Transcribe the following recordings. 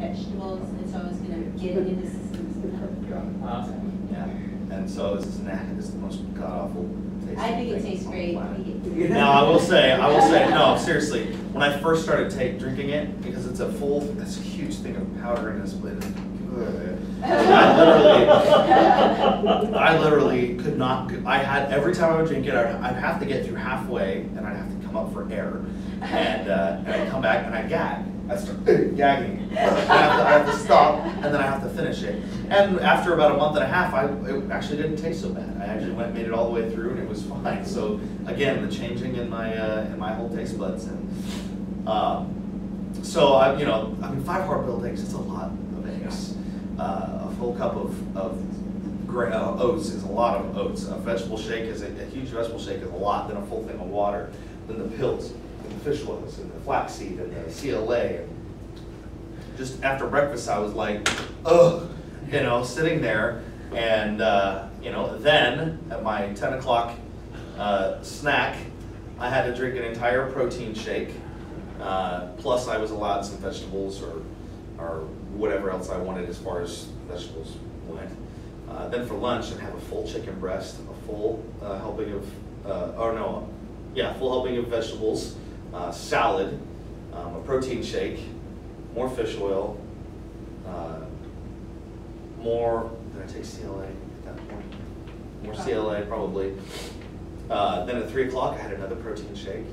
vegetables, and so I was going to get into systems. Yeah. And so this is the most god-awful taste. I think it tastes great. Now I will say, no, seriously, when I first started drinking it, because it's a huge thing of powder in this, but I literally could not. Every time I would drink it, I'd have to get through halfway, and I'd have to come up for air, and I'd come back and I'd gag. I'd start gagging. I have to stop, and then I have to finish it. And after about a month and a half, it actually didn't taste so bad. I actually made it all the way through, and it was fine. So again, the changing in my whole taste buds, and so 5 hard-boiled eggs. It's a lot of eggs. A full cup of oats is a lot of oats. A vegetable shake is a huge vegetable shake is a lot. Then a full thing of water. Then the pills, and the fish oils, and the flaxseed, and the CLA. And just after breakfast, I was like, ugh, sitting there, and then at my 10 o'clock snack, I had to drink an entire protein shake. Plus, I was allowed some vegetables or whatever else I wanted as far as vegetables went. Then for lunch, I'd have a full chicken breast, a full helping of, full helping of vegetables, salad, a protein shake, more fish oil, more, did I take CLA at that point? More CLA probably. Then at 3 o'clock, I had another protein shake.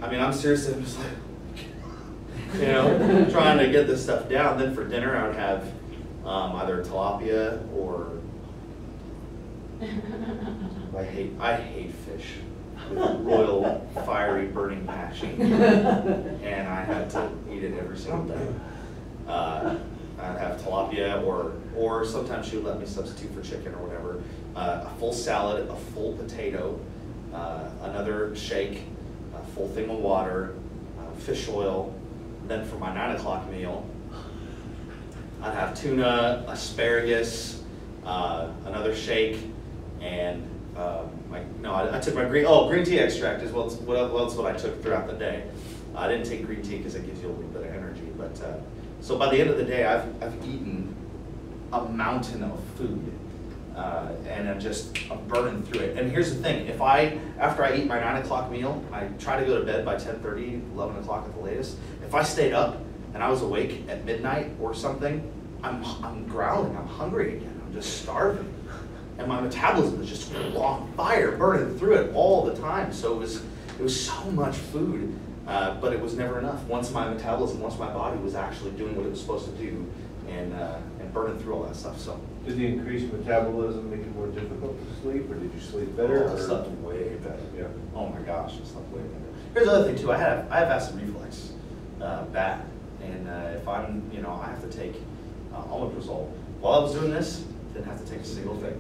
I'm seriously, I'm just like, trying to get this stuff down. Then for dinner, I would have either tilapia or I hate fish with royal, fiery, burning passion, and I had to eat it every single day. I'd have tilapia, or sometimes she would let me substitute for chicken or whatever. A full salad, a full potato, another shake, a full thing of water, fish oil. Then for my 9 o'clock meal, I'd have tuna, asparagus, another shake, and I took my green tea extract is what I took throughout the day. I didn't take green tea because it gives you a little bit of energy, but so by the end of the day, I've eaten a mountain of food, and I'm burning through it. And here's the thing: after I eat my 9 o'clock meal, I try to go to bed by 10:30, 11 o'clock at the latest. If I stayed up and I was awake at midnight or something, I'm growling, I'm hungry again, I'm just starving. And my metabolism is just on fire, burning through it all the time. So it was so much food, but it was never enough. Once my body was actually doing what it was supposed to do, and burning through all that stuff. So did the increased metabolism make it more difficult to sleep, or did you sleep better? I slept way better. Yeah. Oh my gosh, I slept way better. Here's the other thing too. I have acid reflux, bad, and if I have to take omeprazole. While I was doing this, didn't have to take a single thing.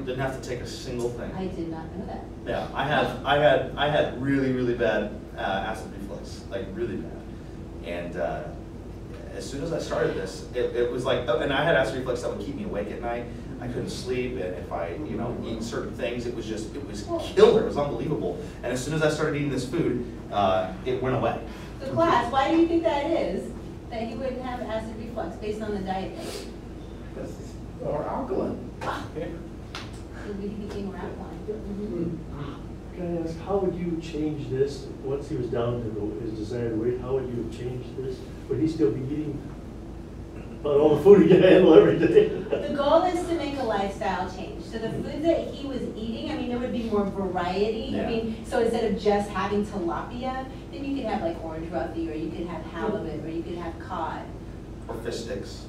Didn't have to take a single thing. I did not know that. Yeah, I had really, really bad acid reflux, like really bad. And as soon as I started this, it was like, and I had acid reflux that would keep me awake at night. I couldn't sleep, and if I eat certain things, it was killer. It was unbelievable. And as soon as I started eating this food, it went away. So class, why do you think that is? That you wouldn't have acid reflux based on the diet? Because it's more alkaline. We became alkaline. Can I ask, how would you change this once he was down to his desired weight? How would you have changed this? Would he still be eating about all the food he can handle every day? The goal is to make a lifestyle change. So the foods that he was eating, there would be more variety. Yeah. So instead of just having tilapia, then you could have like orange roughy, or you could have halibut, or you could have cod. Or fish sticks.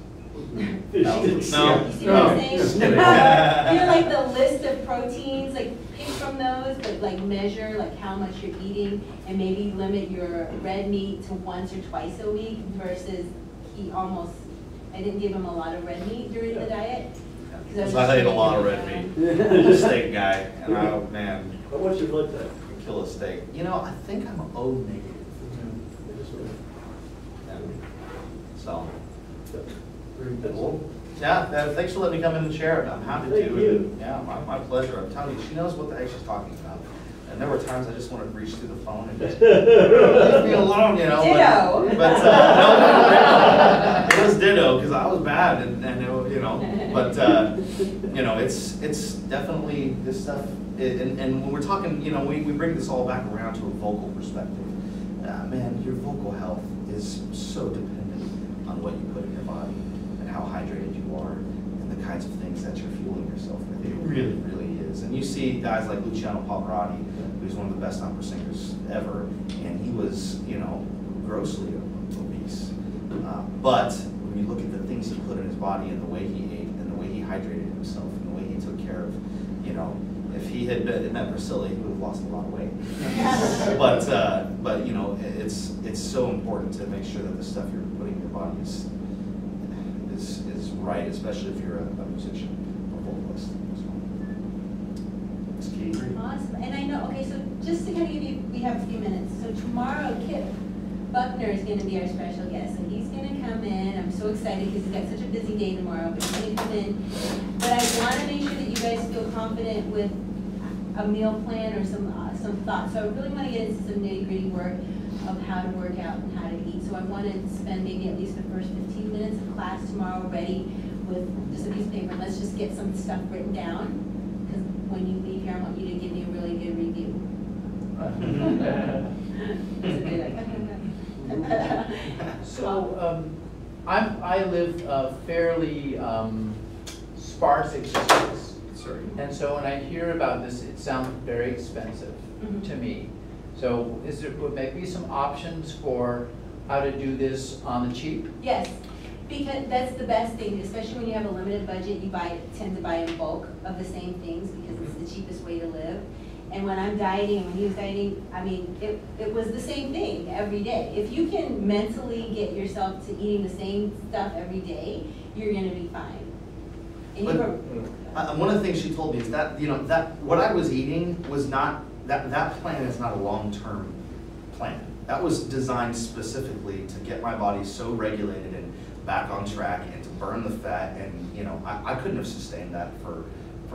Fish No. sticks. No. You see what I'm saying? Like the list of proteins, like pick from those, but like measure like how much you're eating, and maybe limit your red meat to once or twice a week versus I didn't give him a lot of red meat during the diet. So I ate a lot of red meat. I'm a steak guy, and man. But what's your blood type? I can kill a steak. I think I'm O negative. Yeah. So. Cool. Yeah, thanks for letting me come in and share it. I'm happy to. Thank you. Yeah, my pleasure. I'm telling you, she knows what the heck she's talking about. And there were times I just wanted to reach through the phone and just leave me alone, Ditto. But no, was bad, and it, you know, but you know, it's definitely this stuff. And when we're talking, you know, we bring this all back around to a vocal perspective. Man, your vocal health is so dependent on what you put in your body and how hydrated you are and the kinds of things that you're fueling yourself with. It really, really is. And you see guys like Luciano Pavarotti, who's one of the best opera singers ever, and he was, you know, grossly obese. But when you look at the things he put in his body and the way he ate and the way he hydrated himself and the way he took care of, you know, if he had met Priscilla, he would have lost a lot of weight. But you know, it's so important to make sure that the stuff you're putting in your body is right, especially if you're a musician or vocalist. So, it's key. Awesome. And I know, okay, so just to kind of give you, we have a few minutes. So tomorrow, Kip Buckner is going to be our special guest. So he's going to come in. I'm so excited because he's got such a busy day tomorrow, but he's going to come in. But I want to make sure that you guys feel confident with a meal plan or some thoughts. So I really want to get into some nitty-gritty work of how to work out and how to eat. So I want to spend maybe at least the first 15 minutes of class tomorrow ready with just a piece of paper. Let's just get some stuff written down, because when you leave here, I want you to give me a really good review. So I live fairly sparse existence. And so when I hear about this, it sounds very expensive to me. So would there be some options for how to do this on the cheap? Yes, because that's the best thing, especially when you have a limited budget, you tend to buy in bulk of the same things because it's the cheapest way to live. And when I'm dieting, and when he was dieting, I mean, it was the same thing every day. If you can mentally get yourself to eating the same stuff every day, you're gonna be fine. And one of the things she told me is that, you know, that what I was eating was not, that plan is not a long-term plan. That was designed specifically to get my body so regulated and back on track and to burn the fat, and, you know, I couldn't have sustained that for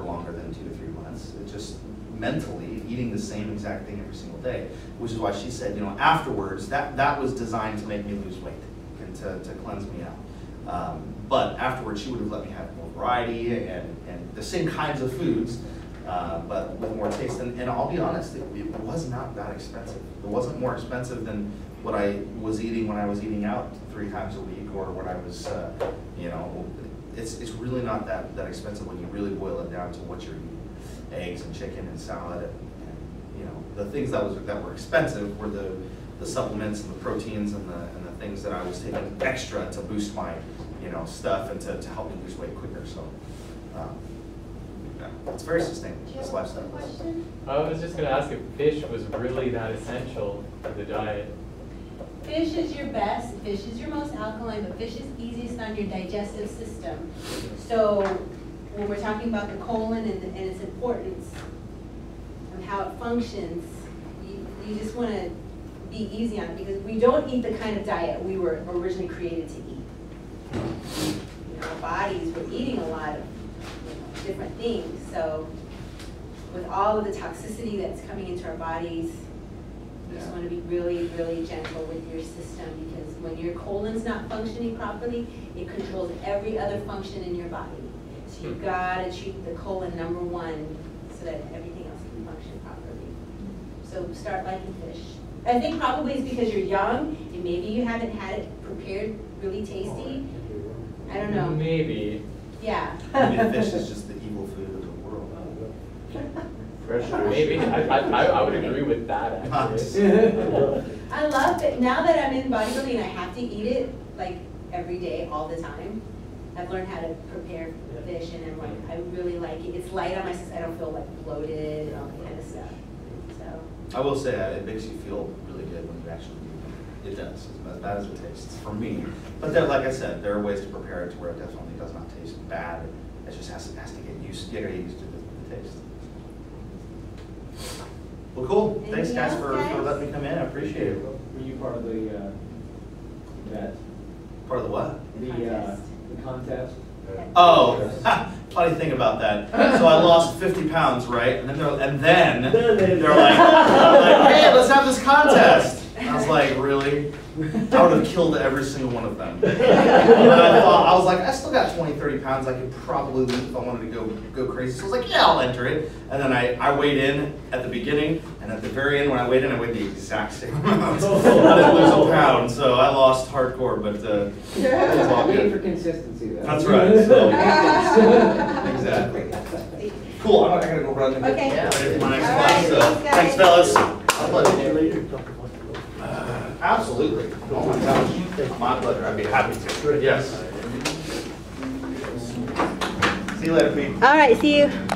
longer than 2 to 3 months. It just, mentally, eating the same exact thing every single day, which is why she said, you know, afterwards, that was designed to make me lose weight and to cleanse me out. But afterwards, she would have let me have more variety and the same kinds of foods, but with more taste. And I'll be honest, it was not that expensive. It wasn't more expensive than what I was eating when I was eating out 3 times a week, or when I was, you know, it's really not that expensive when you really boil it down to what you're eating. Eggs and chicken and salad, and you know, the things that were expensive were the supplements and the proteins and the things that I was taking extra to boost my, you know, stuff and to help me lose weight quicker. So yeah, it's very sustainable, this lifestyle. I was just going to ask if fish was really that essential to the diet. Fish is your best, fish is your most alkaline, but fish is easiest on your digestive system. So when we're talking about the colon and its importance and how it functions, you just want to be easy on it, because we don't eat the kind of diet we were originally created to eat. In our bodies, we're eating a lot of different things. So with all of the toxicity that's coming into our bodies, you just want to be really, really gentle with your system, because when your colon's not functioning properly, it controls every other function in your body. So you've got to treat the colon #1 so that everything else can function properly. So start liking fish. I think probably it's because you're young and maybe you haven't had it prepared really tasty. I don't know. Maybe. Yeah. Maybe fish is just the evil food of the world. Maybe. I would agree with that, actually. I love it. Now that I'm in bodybuilding and I have to eat it like every day, all the time, I've learned how to prepare fish, and I'm like, I really like it. It's light on my system. I don't feel like bloated and all that kind of stuff. So. I will say it makes you feel really good when you actually do it. It does, as bad as it tastes for me. But then, like I said, there are ways to prepare it to where it definitely does not taste bad. It just has to get used to the taste. Well, cool. Thanks, guys, for letting me come in. I appreciate it. Were you part of the that? Part of the what? The contest? Oh, funny thing about that. So I lost 50 pounds, right? And then they're like, hey, let's have this contest. And I was like, really? I would have killed every single one of them. And I was like, I still got 20, 30 pounds I could probably lose if I wanted to go crazy. So I was like, yeah, I'll enter it. And then I weighed in at the beginning, and at the very end when I weighed in, I weighed the exact same amount. I didn't lose a pound, so I lost hardcore, but it's all Waiting for good. consistency though. That's right, so, exactly. Cool, I gotta go run and get Okay. ready for my next All class, right, so, thanks thanks, guys. fellas. My I'll pleasure. let you later talk about the. Absolutely. Oh my gosh, my pleasure, I'd be happy to. Yes. See you later, Pete. All right, see you.